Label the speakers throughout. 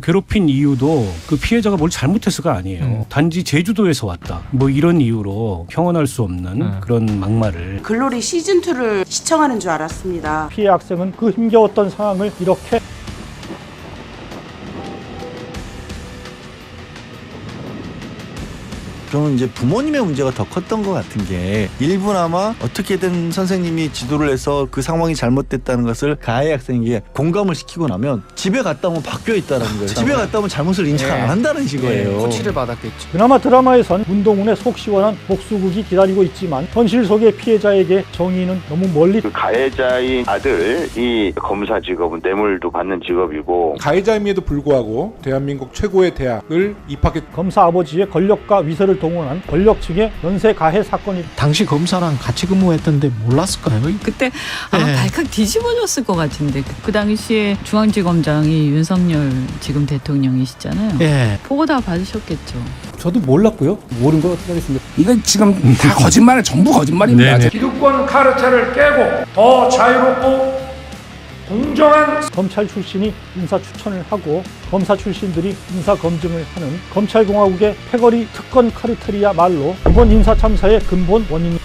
Speaker 1: 괴롭힌 이유도 그 피해자가 뭘 잘못했어가 아니에요. 단지 제주도에서 왔다. 뭐 이런 이유로 평온할 수 없는 그런 막말을.
Speaker 2: 글로리 시즌2를 시청하는 줄 알았습니다.
Speaker 3: 피해 학생은 그 힘겨웠던 상황을 이렇게
Speaker 4: 저는 이제 부모님의 문제가 더 컸던 것 같은 게 일부나마 어떻게든 선생님이 지도를 해서 그 상황이 잘못됐다는 것을 가해 학생에게 공감을 시키고 나면 집에 갔다 오면 바뀌어 있다는 거예요. 집에 갔다 오면 잘못을 인정 안 한다는 거예요.
Speaker 5: 코치를 받았겠죠.
Speaker 3: 그나마 드라마에선 문동훈의 속 시원한 복수극이 기다리고 있지만 현실 속의 피해자에게 정의는 너무 멀리.
Speaker 6: 그 가해자인 아들이 검사 직업은 뇌물도 받는 직업이고
Speaker 7: 가해자임에도 불구하고 대한민국 최고의 대학을 입학했.
Speaker 3: 검사 아버지의 권력과 위세를 동원한 권력층의 연쇄 가해 사건이.
Speaker 5: 당시 검사랑 같이 근무했던데 몰랐을까요?
Speaker 8: 그때 발칵 뒤집어졌을 것 같은데 그 당시에 중앙지검장이 윤석열 지금 대통령이시잖아요.
Speaker 5: 예.
Speaker 8: 보고 다 받으셨겠죠.
Speaker 9: 저도 몰랐고요. 모른 걸 어떻게 하겠습니까? 이건 지금 다 거짓말을 전부 거짓말입니다.
Speaker 3: 기득권 카르텔을 깨고 더 자유롭고 공정한 검찰 출신이 인사 추천을 하고 검사 출신들이 인사 검증을 하는 검찰공화국의 패거리 특권 카르텔이야말로 이번 인사 참사의 근본 원인입니다.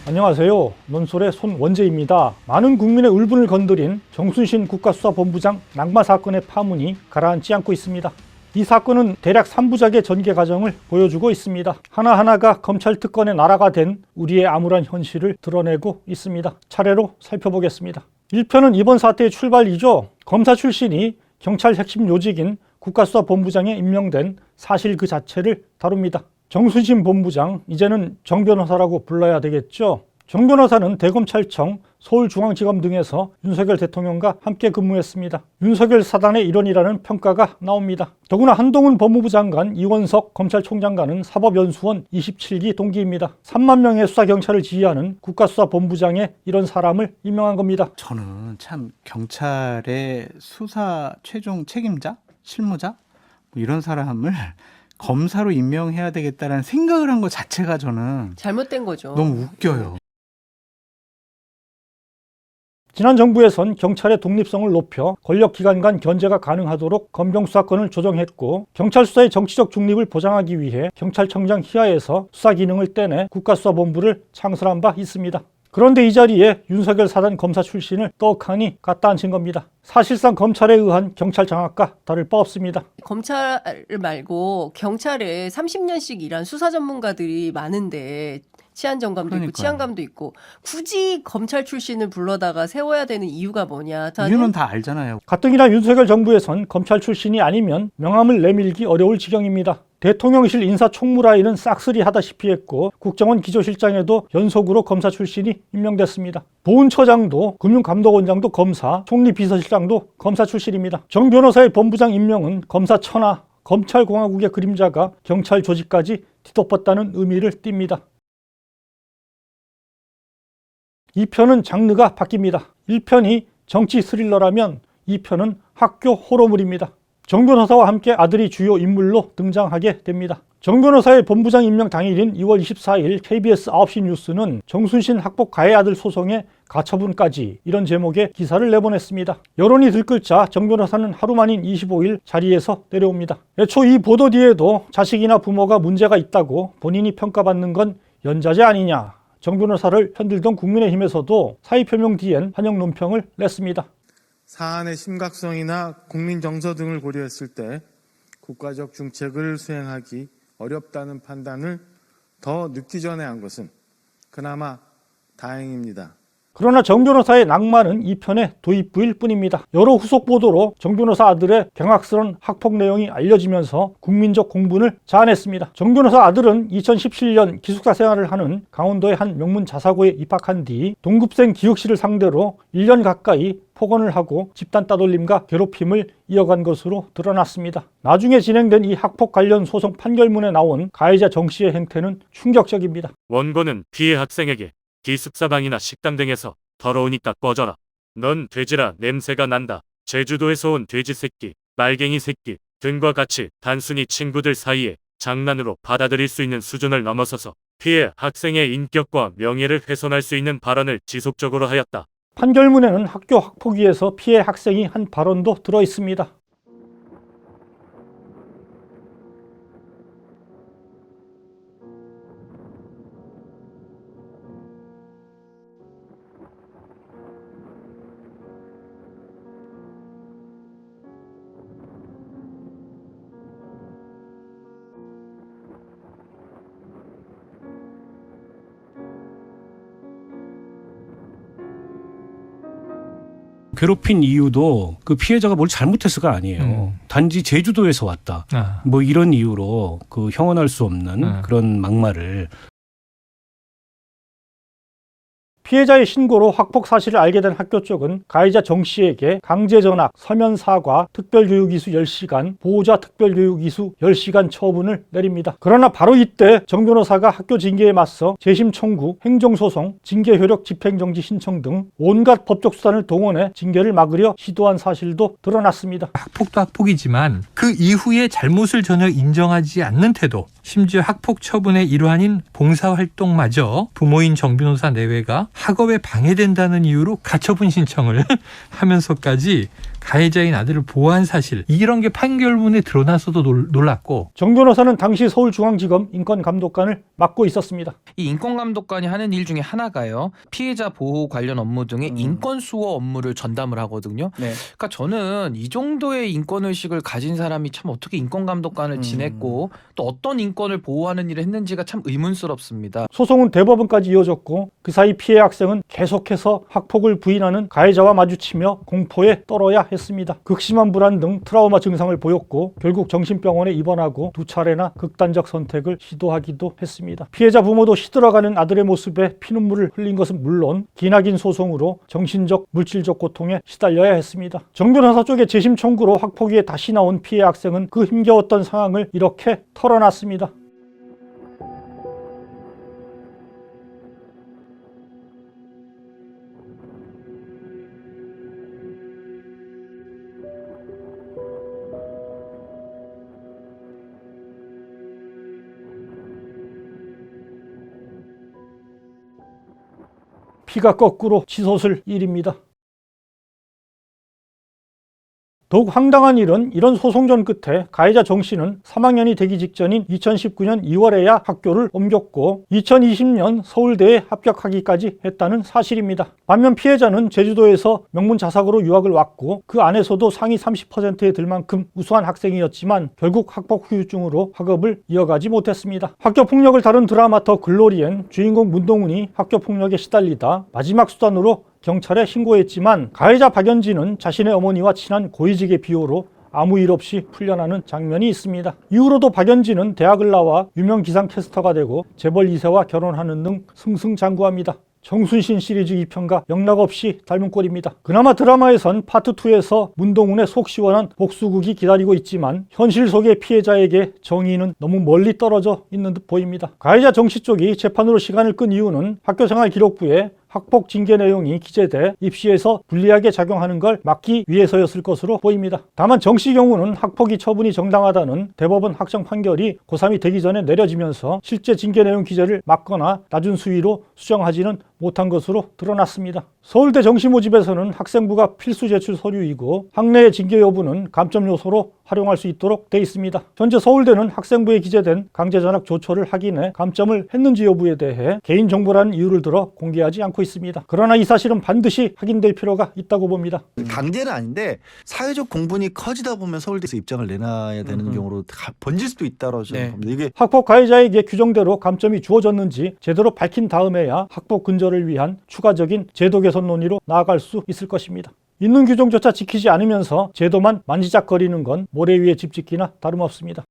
Speaker 3: 안녕하세요. 논설의 손원재입니다. 많은 국민의 울분을 건드린 정순신 국가수사본부장 낙마 사건의 파문이 가라앉지 않고 있습니다. 이 사건은 대략 3부작의 전개 과정을 보여주고 있습니다. 하나하나가 검찰 특권의 나라가 된 우리의 암울한 현실을 드러내고 있습니다. 차례로 살펴보겠습니다. 1편은 이번 사태의 출발이죠. 검사 출신이 경찰 핵심 요직인 국가수사본부장에 임명된 사실 그 자체를 다룹니다. 정순신 본부장, 이제는 정 변호사라고 불러야 되겠죠. 정 변호사는 대검찰청, 서울중앙지검 등에서 윤석열 대통령과 함께 근무했습니다. 윤석열 사단의 일원이라는 평가가 나옵니다. 더구나 한동훈 법무부 장관, 이원석 검찰총장과는 사법연수원 27기 동기입니다. 3만 명의 수사경찰을 지휘하는 국가수사본부장에 이런 사람을 임명한 겁니다.
Speaker 10: 저는 참 경찰의 수사 최종 책임자, 실무자 뭐 이런 사람을 검사로 임명해야 되겠다는 생각을 한 것 자체가 저는
Speaker 11: 잘못된 거죠.
Speaker 10: 너무 웃겨요.
Speaker 3: 지난 정부에선 경찰의 독립성을 높여 권력기관 간 견제가 가능하도록 검경수사권을 조정했고 경찰 수사의 정치적 중립을 보장하기 위해 경찰청장 희하에서 수사기능을 떼내 국가수사본부를 창설한 바 있습니다. 그런데 이 자리에 윤석열 사단 검사 출신을 떡하니 갖다 앉힌 겁니다. 사실상 검찰에 의한 경찰 장악과 다를 바 없습니다.
Speaker 11: 검찰 말고 경찰에 30년씩 일한 수사 전문가들이 많은데 치안정감도 있고 치안감도 있고 굳이 검찰 출신을 불러다가 세워야 되는 이유가 뭐냐.
Speaker 10: 이유는 다 알잖아요.
Speaker 3: 가뜩이나 윤석열 정부에선 검찰 출신이 아니면 명함을 내밀기 어려울 지경입니다. 대통령실 인사총무라인은 싹쓸이하다시피 했고 국정원 기조실장에도 연속으로 검사 출신이 임명됐습니다. 보훈처장도 금융감독원장도 검사, 총리비서실장도 검사 출신입니다. 정 변호사의 본부장 임명은 검사 천하, 검찰공화국의 그림자가 경찰 조직까지 뒤덮었다는 의미를 띱니다. 2편은 장르가 바뀝니다. 1편이 정치 스릴러라면 2편은 학교 호러물입니다. 정 변호사와 함께 아들이 주요 인물로 등장하게 됩니다. 정 변호사의 본부장 임명 당일인 2월 24일 KBS 9시 뉴스는 정순신 학폭 가해 아들 소송의 가처분까지 이런 제목의 기사를 내보냈습니다. 여론이 들끓자 정 변호사는 하루 만인 25일 자리에서 내려옵니다. 애초 이 보도 뒤에도 자식이나 부모가 문제가 있다고 본인이 평가받는 건 연좌제 아니냐. 정 변호사를 편들던 국민의힘에서도 사의 표명 뒤엔 환영 논평을 냈습니다.
Speaker 12: 사안의 심각성이나 국민 정서 등을 고려했을 때 국가적 중책을 수행하기 어렵다는 판단을 더 늦기 전에 한 것은 그나마 다행입니다.
Speaker 3: 그러나 정 변호사의 낭만은 2편의 도입부일 뿐입니다. 여러 후속 보도로 정 변호사 아들의 경악스러운 학폭 내용이 알려지면서 국민적 공분을 자아냈습니다. 정 변호사 아들은 2017년 기숙사 생활을 하는 강원도의 한 명문 자사고에 입학한 뒤 동급생 기혁씨를 상대로 1년 가까이 폭언을 하고 집단 따돌림과 괴롭힘을 이어간 것으로 드러났습니다. 나중에 진행된 이 학폭 관련 소송 판결문에 나온 가해자 정 씨의 행태는 충격적입니다.
Speaker 13: 원고는 피해 학생에게 기숙사방이나 식당 등에서 더러우니까 꺼져라. 넌 돼지라 냄새가 난다. 제주도에서 온 돼지 새끼, 말갱이 새끼 등과 같이 단순히 친구들 사이에 장난으로 받아들일 수 있는 수준을 넘어서서 피해 학생의 인격과 명예를 훼손할 수 있는 발언을 지속적으로 하였다.
Speaker 3: 판결문에는 학교 학폭위에서 피해 학생이 한 발언도 들어 있습니다.
Speaker 1: 괴롭힌 이유도 그 피해자가 뭘 잘못했어가 아니에요. 단지 제주도에서 왔다. 뭐 이런 이유로 그 형언할 수 없는 그런 막말을.
Speaker 3: 피해자의 신고로 학폭 사실을 알게 된 학교 쪽은 가해자 정 씨에게 강제 전학, 서면 사과, 특별교육이수 10시간, 보호자 특별교육이수 10시간 처분을 내립니다. 그러나 바로 이때 정 변호사가 학교 징계에 맞서 재심 청구, 행정소송, 징계 효력 집행정지 신청 등 온갖 법적 수단을 동원해 징계를 막으려 시도한 사실도 드러났습니다.
Speaker 14: 학폭도 학폭이지만 그 이후에 잘못을 전혀 인정하지 않는 태도, 심지어 학폭 처분의 일환인 봉사활동마저 부모인 정 변호사 내외가 학업에 방해된다는 이유로 가처분 신청을 하면서까지 가해자인 아들을 보호한 사실, 이런 게 판결문에 드러나서도 놀랐고,
Speaker 3: 정 변호사는 당시 서울중앙지검 인권감독관을 맡고 있었습니다.
Speaker 15: 이 인권감독관이 하는 일 중에 하나가요, 피해자 보호 관련 업무 등의 인권수호 업무를 전담을 하거든요.
Speaker 10: 네.
Speaker 15: 그러니까 저는 이 정도의 인권의식을 가진 사람이 참 어떻게 인권감독관을 지냈고 또 어떤 인권을 보호하는 일을 했는지가 참 의문스럽습니다.
Speaker 3: 소송은 대법원까지 이어졌고 그 사이 피해 학생은 계속해서 학폭을 부인하는 가해자와 마주치며 공포에 떨어야 했습니다. 극심한 불안 등 트라우마 증상을 보였고 결국 정신병원에 입원하고 2차례나 극단적 선택을 시도하기도 했습니다. 피해자 부모도 시들어가는 아들의 모습에 피눈물을 흘린 것은 물론 기나긴 소송으로 정신적, 물질적 고통에 시달려야 했습니다. 정 변호사 쪽의 재심 청구로 학폭위에 다시 나온 피해 학생은 그 힘겨웠던 상황을 이렇게 털어놨습니다. 피가 거꾸로 치솟을 일입니다. 더욱 황당한 일은 이런 소송전 끝에 가해자 정 씨는 3학년이 되기 직전인 2019년 2월에야 학교를 옮겼고 2020년 서울대에 합격하기까지 했다는 사실입니다. 반면 피해자는 제주도에서 명문 자사고로 유학을 왔고 그 안에서도 상위 30%에 들 만큼 우수한 학생이었지만 결국 학폭 후유증으로 학업을 이어가지 못했습니다. 학교폭력을 다룬 드라마 더 글로리엔 주인공 문동훈이 학교폭력에 시달리다 마지막 수단으로 경찰에 신고했지만 가해자 박연진은 자신의 어머니와 친한 고위직의 비호로 아무 일 없이 풀려나는 장면이 있습니다. 이후로도 박연진은 대학을 나와 유명 기상캐스터가 되고 재벌 2세와 결혼하는 등 승승장구합니다. 정순신 시리즈 2편과 영락없이 닮은 꼴입니다. 그나마 드라마에선 파트 2에서 문동훈의 속 시원한 복수극이 기다리고 있지만 현실 속의 피해자에게 정의는 너무 멀리 떨어져 있는 듯 보입니다. 가해자 정씨 쪽이 재판으로 시간을 끈 이유는 학교생활 기록부에 학폭 징계 내용이 기재돼 입시에서 불리하게 작용하는 걸 막기 위해서였을 것으로 보입니다. 다만 정 씨 경우는 학폭위 처분이 정당하다는 대법원 확정 판결이 고3이 되기 전에 내려지면서 실제 징계 내용 기재를 막거나 낮은 수위로 수정하지는 못한 것으로 드러났습니다. 서울대 정시 모집에서는 학생부가 필수 제출 서류이고 학내의 징계 여부는 감점 요소로 활용할 수 있도록 돼 있습니다. 현재 서울대는 학생부에 기재된 강제전학 조처를 확인해 감점을 했는지 여부에 대해 개인정보라는 이유를 들어 공개하지 않고 있습니다. 그러나 이 사실은 반드시 확인될 필요가 있다고 봅니다.
Speaker 4: 강제는 아닌데 사회적 공분이 커지다 보면 서울대에서 입장을 내놔야 되는 경우로 번질 수도 있다고 저는 봅니다. 이게
Speaker 3: 학폭 가해자에게 규정대로 감점이 주어졌는지 제대로 밝힌 다음에야 학폭 근절을 위한 추가적인 제도 개선 논의로 나아갈 수 있을 것입니다. 있는 규정조차 지키지 않으면서 제도만 만지작거리는 건 모래 위에 집 짓기나 다름없습니다.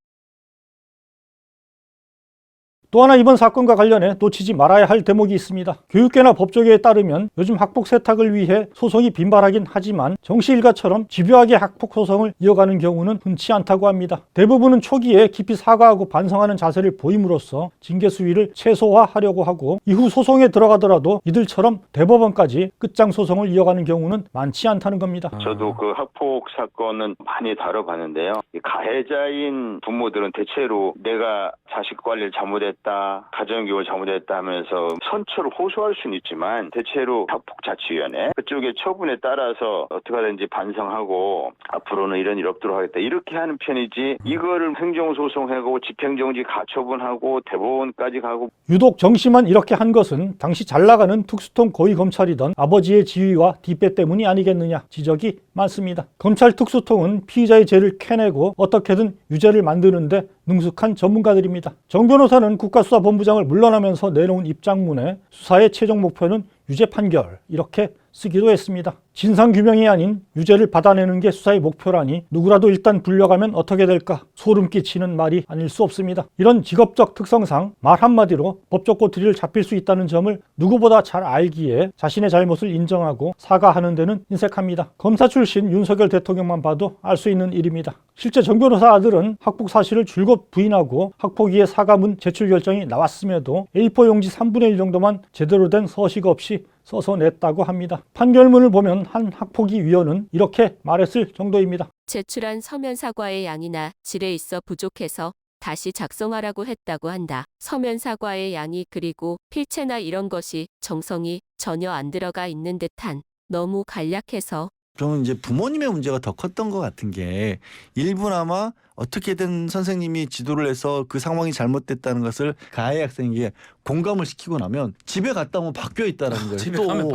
Speaker 3: 또 하나 이번 사건과 관련해 놓치지 말아야 할 대목이 있습니다. 교육계나 법조계에 따르면 요즘 학폭 세탁을 위해 소송이 빈발하긴 하지만 정 씨 일가처럼 집요하게 학폭 소송을 이어가는 경우는 흔치 않다고 합니다. 대부분은 초기에 깊이 사과하고 반성하는 자세를 보임으로써 징계 수위를 최소화하려고 하고 이후 소송에 들어가더라도 이들처럼 대법원까지 끝장 소송을 이어가는 경우는 많지 않다는 겁니다.
Speaker 6: 저도 그 학폭 사건은 많이 다뤄봤는데요. 가해자인 부모들은 대체로 내가 자식 관리를 잘못했다, 잘못했다, 가정교육을 잘못했다 하면서 선처를 호소할 수는 있지만 대체로 학폭자치위원회 그쪽의 처분에 따라서 어떻게 하든지 반성하고 앞으로는 이런 일 없도록 하겠다 이렇게 하는 편이지, 이거를 행정소송하고 집행정지 가처분하고 대법원까지 가고.
Speaker 3: 유독 정 씨만 이렇게 한 것은 당시 잘 나가는 특수통 고위검찰이던 아버지의 지위와 뒷배 때문이 아니겠느냐 지적이 많습니다. 검찰 특수통은 피의자의 죄를 캐내고 어떻게든 유죄를 만드는데 능숙한 전문가들입니다. 정 변호사는 국가수사본부장을 물러나면서 내놓은 입장문에 수사의 최종 목표는 유죄 판결 이렇게 쓰기도 했습니다. 진상규명이 아닌 유죄를 받아내는 게 수사의 목표라니 누구라도 일단 불려가면 어떻게 될까 소름 끼치는 말이 아닐 수 없습니다. 이런 직업적 특성상 말 한마디로 법적 꼬투리를 잡힐 수 있다는 점을 누구보다 잘 알기에 자신의 잘못을 인정하고 사과하는 데는 인색합니다. 검사 출신 윤석열 대통령만 봐도 알 수 있는 일입니다. 실제 정 변호사 아들은 학폭 사실을 줄곧 부인하고 학폭위의 사과문 제출 결정이 나왔음에도 A4 용지 3분의 1 정도만 제대로 된 서식 없이 써서 냈다고 합니다. 판결문을 보면 한 학폭위 위원은 이렇게 말했을 정도입니다.
Speaker 16: 제출한 서면 사과의 양이나 질에 있어 부족해서 다시 작성하라고 했다고 한다. 서면 사과의 양이 그리고 필체나 이런 것이 정성이 전혀 안 들어가 있는 듯한 너무 간략해서.
Speaker 4: 저는 이제 부모님의 문제가 더 컸던 것 같은 게 일부나마 어떻게든 선생님이 지도를 해서 그 상황이 잘못됐다는 것을 가해 학생에게 공감을 시키고 나면 집에 갔다 오면 바뀌어 있다는 거예요.
Speaker 15: 집에
Speaker 4: 또
Speaker 15: 가면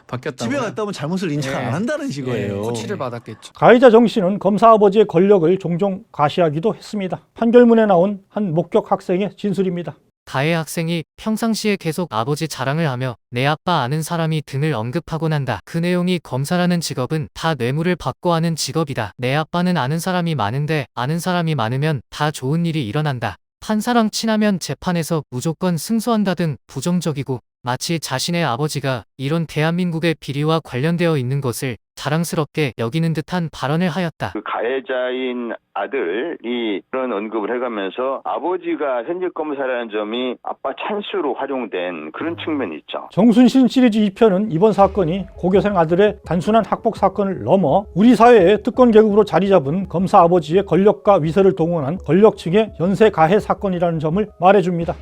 Speaker 15: 바뀌었다.
Speaker 4: 집에 갔다 오면 잘못을 인정 안 한다는 식이에요.
Speaker 15: 코치를 받았겠죠.
Speaker 3: 가해자 정 씨는 검사 아버지의 권력을 종종 과시하기도 했습니다. 판결문에 나온 한 목격 학생의 진술입니다.
Speaker 17: 가해 학생이 평상시에 계속 아버지 자랑을 하며 내 아빠 아는 사람이 등을 언급하곤 한다. 그 내용이 검사라는 직업은 다 뇌물을 받고 하는 직업이다. 내 아빠는 아는 사람이 많은데 아는 사람이 많으면 다 좋은 일이 일어난다. 판사랑 친하면 재판에서 무조건 승소한다 등 부정적이고 마치 자신의 아버지가 이런 대한민국의 비리와 관련되어 있는 것을 자랑스럽게 여기는 듯한 발언을 하였다.
Speaker 6: 그 가해자인 아들이 그런 언급을 해가면서 아버지가 현직 검사라는 점이 아빠 찬스로 활용된 그런 측면이 있죠.
Speaker 3: 정순신 시리즈 2편은 이번 사건이 고교생 아들의 단순한 학폭 사건을 넘어 우리 사회의 특권 계급으로 자리 잡은 검사 아버지의 권력과 위세를 동원한 권력층의 연쇄 가해 사건이라는 점을 말해줍니다.